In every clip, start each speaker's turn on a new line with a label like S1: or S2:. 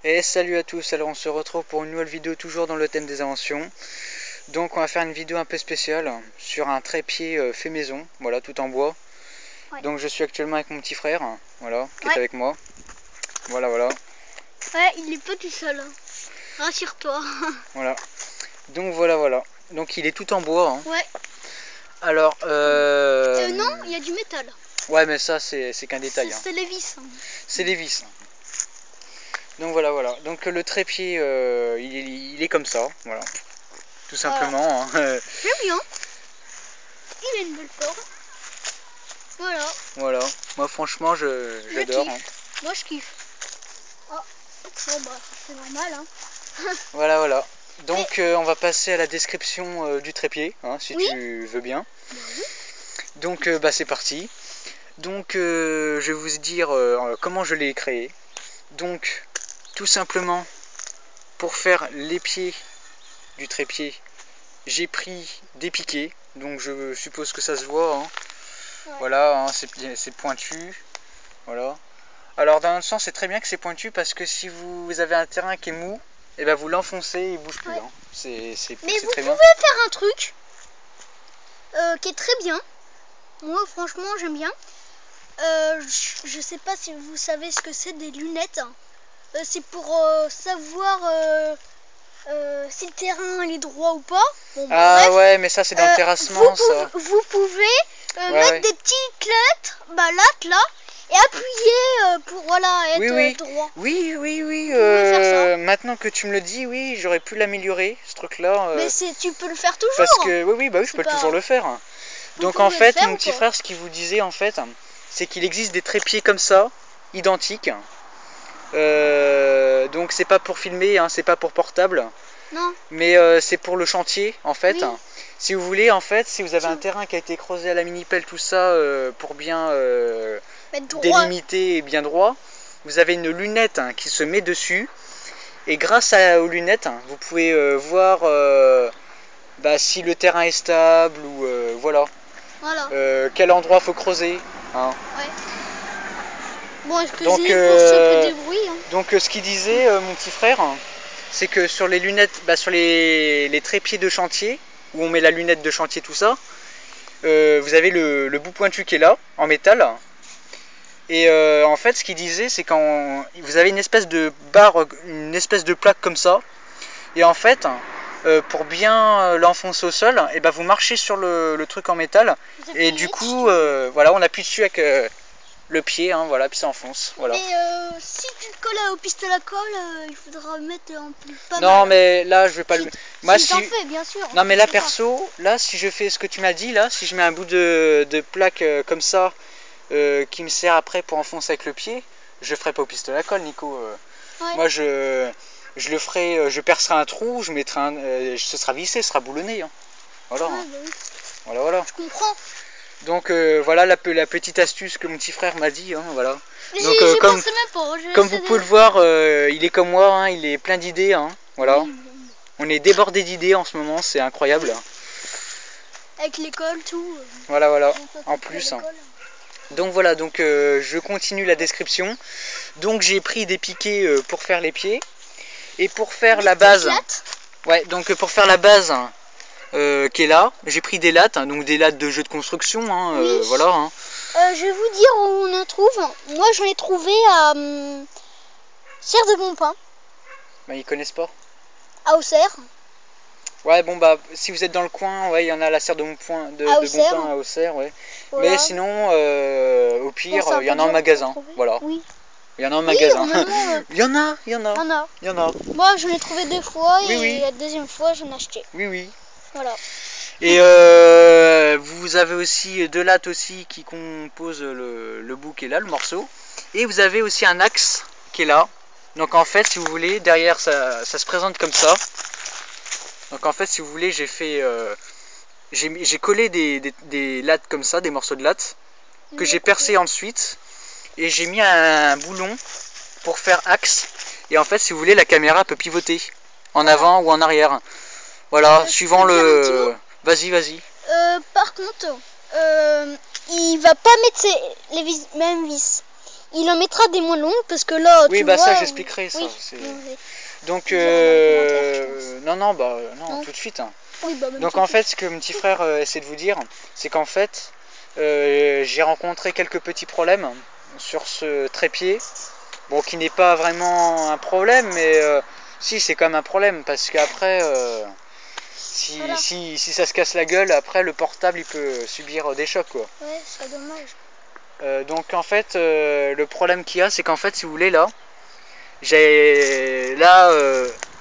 S1: Et salut à tous, alors on se retrouve pour une nouvelle vidéo toujours dans le thème des inventions. Donc on va faire une vidéo un peu spéciale sur un trépied fait maison, voilà, tout en bois. Ouais. Donc je suis actuellement avec mon petit frère, voilà, qui est avec moi. Voilà, voilà.
S2: Ouais, il est pas tout seul, rassure-toi.
S1: Voilà, donc voilà, voilà. Donc il est tout en bois. Hein.
S2: Ouais.
S1: Alors,
S2: non, il y a du métal.
S1: Ouais, mais ça c'est qu'un détail.
S2: C'est les vis.
S1: C'est les vis. Donc voilà, voilà. Donc le trépied, il est comme ça, voilà. Tout simplement. Hein.
S2: J'aime bien. Il a une belle forme. Voilà.
S1: Voilà. Moi franchement, j'adore. Hein.
S2: Moi je kiffe. Oh. Bon bah c'est normal. Hein.
S1: Voilà, voilà. Donc on va passer à la description du trépied, hein, si tu veux bien.
S2: Oui.
S1: Donc bah, c'est parti. Donc je vais vous dire comment je l'ai créé. Donc tout simplement pour faire les pieds du trépied, j'ai pris des piquets. Donc je suppose que ça se voit. Hein. Ouais. Voilà, hein, c'est pointu. Voilà. Alors dans un sens c'est très bien que c'est pointu parce que si vous avez un terrain qui est mou, et ben vous l'enfoncez, il bouge plus. Ouais. Hein.
S2: Mais
S1: c'est
S2: vous
S1: très bien.
S2: pouvez faire un truc qui est très bien. Moi franchement j'aime bien. Je sais pas si vous savez ce que c'est des lunettes. C'est pour savoir si le terrain il est droit ou pas. Bon,
S1: ah
S2: bref,
S1: ouais, mais ça c'est dans le terrassement.
S2: Vous pouvez mettre des petites lettres, là, et appuyer pour être droit.
S1: Oui. Maintenant que tu me le dis, oui, j'aurais pu l'améliorer, ce truc-là.
S2: Mais tu peux le faire toujours.
S1: Parce que oui, bah oui, je peux toujours le faire. Donc en fait, mon petit frère, ce qu'il vous disait en fait, c'est qu'il existe des trépieds comme ça, identiques. Donc c'est pas pour filmer, hein, c'est pas pour portable.
S2: Non.
S1: Mais c'est pour le chantier en fait. Oui. Si vous voulez, en fait, si vous avez un terrain qui a été creusé à la mini-pelle, tout ça, pour bien délimiter et bien droit, vous avez une lunette qui se met dessus. Et grâce aux lunettes, vous pouvez voir si le terrain est stable ou voilà. Quel endroit faut creuser. Hein.
S2: Ouais. Bon, excusez-moi pour un peu de bruit. Hein.
S1: Donc ce qu'il disait, mon petit frère, c'est que sur les lunettes, sur les trépieds de chantier, où on met la lunette de chantier, tout ça, vous avez le bout pointu qui est là, en métal. Et en fait, ce qu'il disait, c'est quand vous avez une espèce de barre, une espèce de plaque comme ça, et en fait, pour bien l'enfoncer au sol, et vous marchez sur le truc en métal, et du coup, voilà, on appuie dessus avec le pied, hein, voilà, puis ça enfonce. Voilà.
S2: Mais si tu le colles au pistolet à colle, il faudra mettre en plus pas
S1: non,
S2: mal.
S1: mais là, je vais pas le. Moi,
S2: si t'en fais, bien sûr.
S1: Non, mais là, perso, là, si je fais ce que tu m'as dit, là, si je mets un bout de plaque comme ça, qui me sert après pour enfoncer avec le pied, je ferai pas au pistolet à colle, Nico. Ouais. Moi, je le ferai, je percerai un trou, je mettrai ce sera vissé, ce sera boulonné. Hein. Voilà. Ouais, hein.
S2: Bah oui.
S1: Voilà.
S2: Je comprends.
S1: Donc voilà la petite astuce que mon petit frère m'a dit. Hein, voilà. Donc comme vous pouvez le voir, il est comme moi, hein, il est plein d'idées. Hein, voilà. Oui. On est débordé d'idées en ce moment, c'est incroyable.
S2: Avec l'école, tout.
S1: Voilà. En plus. Hein. Donc voilà, donc je continue la description. Donc j'ai pris des piquets pour faire les pieds. Et pour faire la base. Ouais, donc pour faire la base. Qui est là, j'ai pris des lattes, hein, donc des lattes de jeu de construction, hein, oui. Voilà. Hein.
S2: Je vais vous dire où on en trouve. Moi j'en ai trouvé à Serre de Bonpin.
S1: Ils connaissent pas.
S2: À Auxerre.
S1: Ouais, bon si vous êtes dans le coin, ouais, il y en a à la Serre de Bonpin, Bonpin à Auxerre, ouais. Voilà. Mais sinon, au pire, il y en a en magasin, voilà. Oui. Il y en a en magasin. Il y en a.
S2: Moi j'en ai trouvé 2 fois et la deuxième fois j'en ai acheté.
S1: Oui.
S2: Voilà.
S1: Et vous avez aussi 2 lattes aussi qui composent le bout qui est là, le morceau. Et vous avez aussi un axe qui est là. Donc en fait, si vous voulez, derrière ça se présente comme ça. Donc en fait, si vous voulez, j'ai collé des lattes comme ça, des morceaux de lattes, que j'ai percé ensuite. Et j'ai mis un boulon pour faire axe. Et en fait, si vous voulez, la caméra peut pivoter en avant ou en arrière. Voilà, suivant le... Vas-y.
S2: Par contre, il va pas mettre les mêmes vis. il en mettra des moins longues parce que là,
S1: Oui,
S2: tu
S1: bah
S2: vois,
S1: ça j'expliquerai ça.
S2: oui,
S1: c'est-
S2: oui.
S1: Donc,
S2: Dire dans les commentaires, je pense.
S1: non, bah non,
S2: Non.
S1: tout de suite. Hein.
S2: Oui, bah, même
S1: Donc
S2: tout
S1: en
S2: de suite.
S1: fait, ce que mon petit frère essaie de vous dire, c'est qu'en fait, j'ai rencontré quelques petits problèmes sur ce trépied. Bon, qui n'est pas vraiment un problème, mais si, c'est quand même un problème, parce qu'après,
S2: Voilà.
S1: si ça se casse la gueule, après le portable il peut subir des chocs, quoi.
S2: Ouais, ce serait dommage.
S1: Donc en fait, le problème qu'il y a, c'est qu'en fait, si vous voulez, là, j'ai là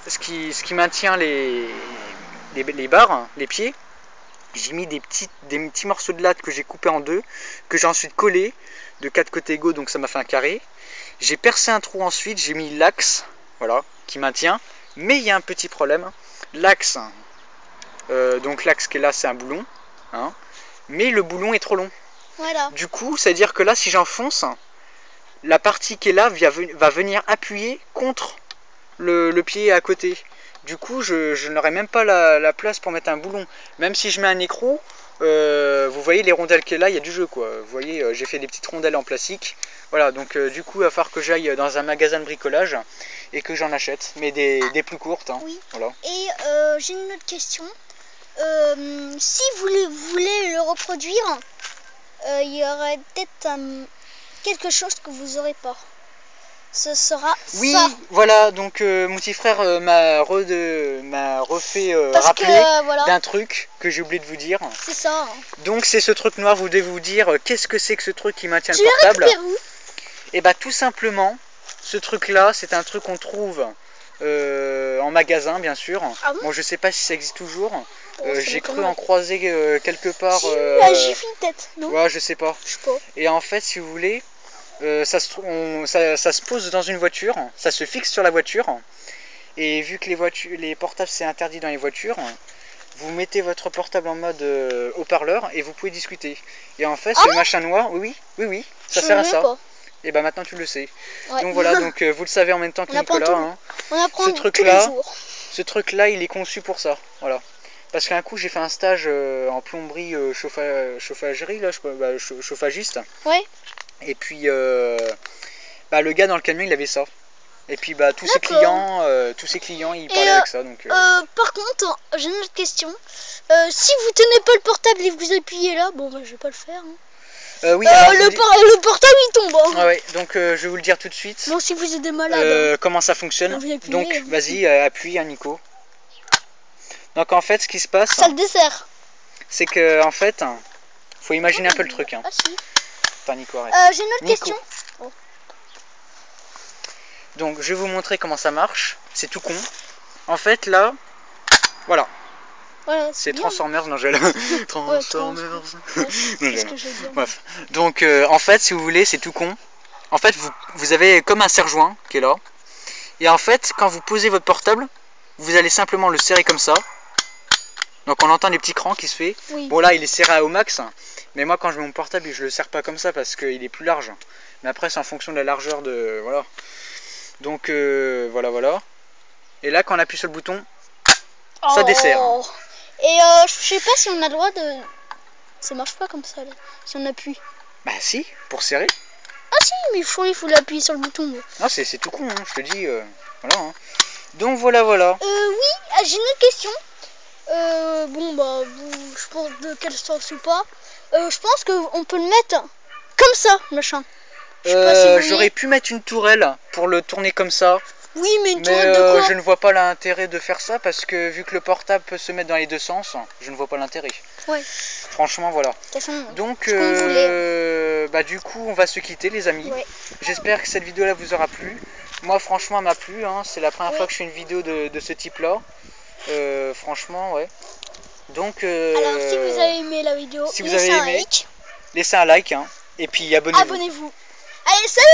S1: ce qui maintient les barres, les pieds, j'ai mis des petits morceaux de latte que j'ai coupés en deux, que j'ai ensuite collé de 4 côtés égaux, donc ça m'a fait un carré. J'ai percé un trou ensuite, j'ai mis l'axe, voilà, qui maintient, mais il y a un petit problème. L'axe, donc l'axe qui est là, c'est un boulon, hein, mais le boulon est trop long.
S2: Voilà.
S1: Du coup, c'est à dire que là, si j'enfonce, la partie qui est là va venir appuyer contre le pied à côté. Du coup, je n'aurai même pas la place pour mettre un boulon. Même si je mets un écrou, vous voyez les rondelles qui est là, il y a du jeu, quoi. Vous voyez, j'ai fait des petites rondelles en plastique. Voilà, donc du coup, il va falloir que j'aille dans un magasin de bricolage et que j'en achète, mais des plus courtes. Hein.
S2: Oui.
S1: Voilà.
S2: Et j'ai une autre question. Si vous voulez le reproduire, il y aurait peut-être quelque chose que vous n'aurez pas. Ce sera
S1: Oui,
S2: ça.
S1: voilà, donc mon petit frère m'a refait
S2: Parce
S1: rappeler
S2: que voilà,
S1: d'un truc que j'ai oublié de vous dire.
S2: c'est ça.
S1: Donc c'est ce truc noir, vous devez vous dire qu'est-ce que c'est que ce truc qui maintient
S2: Tu
S1: le
S2: le
S1: portable.
S2: récupères où?
S1: Et bah tout simplement, ce truc là, c'est un truc qu'on trouve en magasin bien sûr.
S2: Ah bon?
S1: Bon, je sais pas si ça existe toujours.
S2: Bon, ça
S1: J'ai cru
S2: m'étonnerait.
S1: en croiser quelque part.
S2: La Jiffy peut-être, non?
S1: Ouais, je sais pas.
S2: Je sais pas.
S1: Et en fait, si vous voulez, ça se pose dans une voiture, ça se fixe sur la voiture. Et vu que les portables c'est interdit dans les voitures, vous mettez votre portable en mode haut-parleur et vous pouvez discuter. Et en fait, ce machin noir, oui, ça
S2: Je
S1: sert à
S2: le
S1: ça.
S2: pas.
S1: Et bah maintenant tu le sais.
S2: Ouais.
S1: Donc voilà, donc vous le savez en même temps que
S2: On apprend
S1: Nicolas.
S2: tout.
S1: Hein.
S2: On apprend
S1: Ce
S2: tous
S1: truc-là,
S2: les jours.
S1: Ce truc là, il est conçu pour ça. Voilà. Parce qu'un coup j'ai fait un stage en plomberie chauffagerie, là, chauffagiste.
S2: Ouais.
S1: Et puis le gars dans le camion il avait ça. Et puis tous ses clients ils parlaient avec ça. Donc,
S2: par contre, j'ai une autre question. Si vous tenez pas le portable et que vous appuyez là, bon bah je vais pas le faire. Hein.
S1: oui, alors,
S2: le portable il tombe. Hein.
S1: Ah ouais, donc je vais vous le dire tout de suite.
S2: Bon, si vous êtes des malades.
S1: Comment ça fonctionne.
S2: Vous appuyez,
S1: Donc
S2: hein.
S1: vas-y, appuie hein, Nico. Donc en fait ce qui se passe,
S2: Ça le dessert.
S1: c'est que en fait, faut imaginer un peu le truc. Hein.
S2: Ah si.
S1: Attends Nico, arrête.
S2: J'ai une autre
S1: Nico.
S2: question.
S1: Donc je vais vous montrer comment ça marche. C'est tout con. En fait là, voilà.
S2: Voilà,
S1: C'est
S2: bien.
S1: Transformers, non j'ai Transformers.
S2: Ouais,
S1: Non,
S2: c'est ce que je veux dire.
S1: Bref. Donc en fait si vous voulez c'est tout con. En fait vous avez comme un serre-joint qui est là. Et en fait quand vous posez votre portable, vous allez simplement le serrer comme ça. Donc on entend les petits crans qui se fait.
S2: Oui.
S1: Bon là il est serré au max. Mais moi quand je mets mon portable je le serre pas comme ça parce qu'il est plus large. Mais après c'est en fonction de la largeur de... Voilà. Donc voilà. Et là quand on appuie sur le bouton, ça dessert.
S2: Et je sais pas si on a le droit de... Ça marche pas comme ça là. Si on appuie.
S1: Bah si, pour serrer.
S2: Ah si, mais il faut l'appuyer sur le bouton. Moi.
S1: Non c'est tout con, hein, je te dis. Voilà. Hein. Donc voilà.
S2: Oui, j'ai une autre question. Bon bah, je pense de quel sens ou pas. Je pense qu'on peut le mettre comme ça, machin.
S1: J'aurais pu mettre une tourelle pour le tourner comme ça.
S2: Oui, mais une tourelle de quoi?
S1: Je ne vois pas l'intérêt de faire ça parce que vu que le portable peut se mettre dans les deux sens, je ne vois pas l'intérêt.
S2: Ouais.
S1: Franchement, voilà.
S2: De toute façon,
S1: Donc, du coup, on va se quitter, les amis.
S2: Ouais.
S1: J'espère que cette vidéo-là vous aura plu. Moi, franchement, elle m'a plu. Hein. C'est la première fois que je fais une vidéo de ce type-là. Franchement, ouais. Donc,
S2: alors, si vous avez aimé la vidéo,
S1: si vous avez aimé,
S2: like.
S1: Laissez un like. Hein. Et puis, abonnez-vous.
S2: Abonnez-vous. Allez, salut!